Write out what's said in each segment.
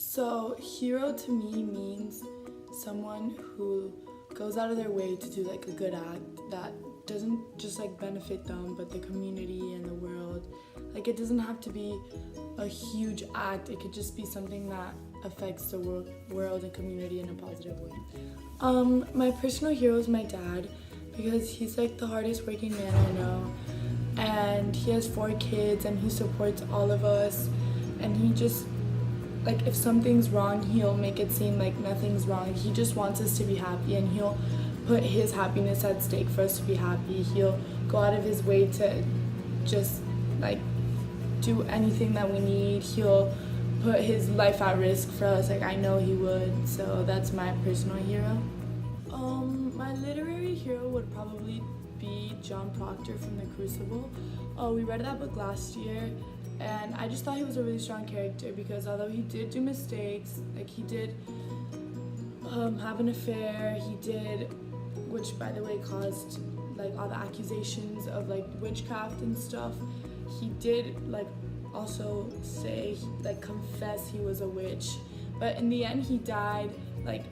So hero to me means someone who goes out of their way to do like a good act that doesn't just like benefit them but the community and the world. Like it doesn't have to be a huge act, it could just be something that affects the world and community in a positive way. My personal hero is my dad because he's like the hardest working man I know, and he has 4 kids and he supports all of us, and he just like if something's wrong he'll make it seem like nothing's wrong. He just wants us to be happy and he'll put his happiness at stake for us to be happy. He'll go out of his way to just like do anything that we need. He'll put his life at risk for us, like I know he would. So that's my personal hero. My literary hero would probably be John Proctor from The Crucible. We read that book last year and I just thought he was a really strong character because although he did do mistakes, like he did have an affair, he did, which by the way caused like all the accusations of like witchcraft and stuff, he did like also say, like confess he was a witch, but in the end he died like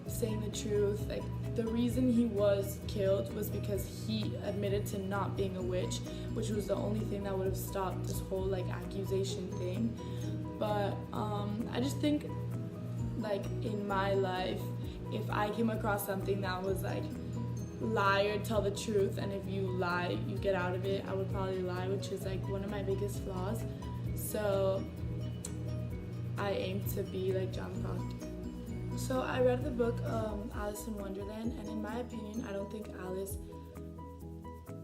saying the truth. Like the reason he was killed was because he admitted to not being a witch, which was the only thing that would have stopped this whole like accusation thing. But I just think like in my life, if I came across something that was like lie or tell the truth, and if you lie you get out of it, I would probably lie, which is like one of my biggest flaws. So I aim to be like John Proctor. So I read the book Alice in Wonderland, and in my opinion I don't think Alice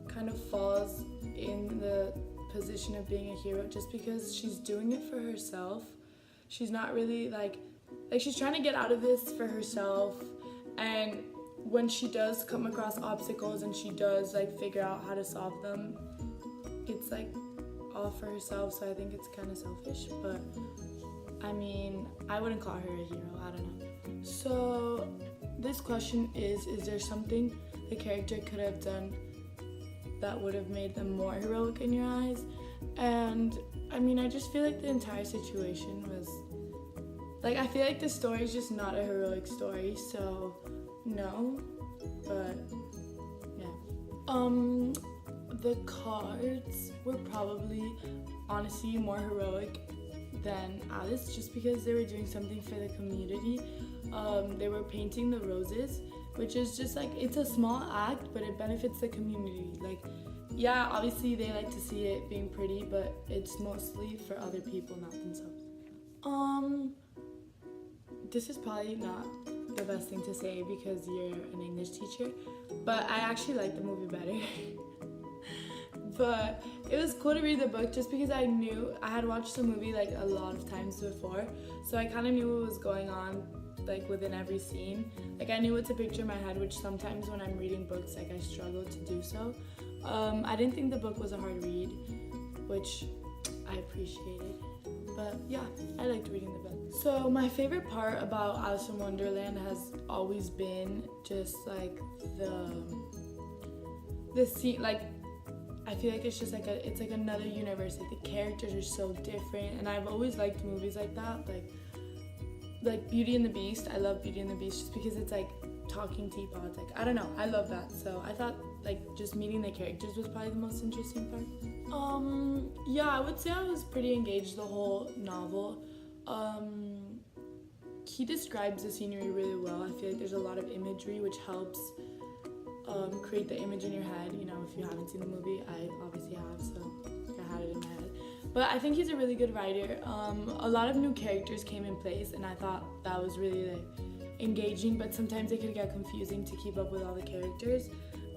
kind of falls in the position of being a hero just because she's doing it for herself. She's not really like she's trying to get out of this for herself, and when she does come across obstacles and she does like figure out how to solve them, it's like all for herself. So I think it's kind of selfish, but I mean, I wouldn't call her a hero, I don't know. So this question is there something the character could have done that would have made them more heroic in your eyes? And I mean, I just feel like the entire situation was like, I feel like the story is just not a heroic story, so no, but yeah. The cards were probably honestly more heroic than Alice just because they were doing something for the community. They were painting the roses, which is just like, it's a small act, but it benefits the community. Like, yeah, obviously they like to see it being pretty, but it's mostly for other people, not themselves. This is probably not the best thing to say because you're an English teacher, but I actually like the movie better. But it was cool to read the book just because I knew I had watched the movie like a lot of times before, so I kind of knew what was going on like within every scene. Like I knew what to picture in my head, which sometimes when I'm reading books like I struggle to do so. I didn't think the book was a hard read, which I appreciated. But yeah, I liked reading the book. So my favorite part about Alice in Wonderland has always been just like the scene, like I feel like it's just like it's like another universe. Like the characters are so different, and I've always liked movies like that. Like Beauty and the Beast. I love Beauty and the Beast just because it's like talking teapots. Like I don't know, I love that. So I thought like just meeting the characters was probably the most interesting part. Yeah, I would say I was pretty engaged the whole novel. He describes the scenery really well. I feel like there's a lot of imagery which helps create the image in your head. You know, if you haven't seen the movie, I obviously have, so I had it in my head. But I think he's a really good writer. A lot of new characters came in place, and I thought that was really like engaging, but sometimes it could get confusing to keep up with all the characters.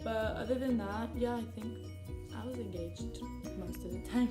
But other than that, yeah, I think I was engaged most of the time.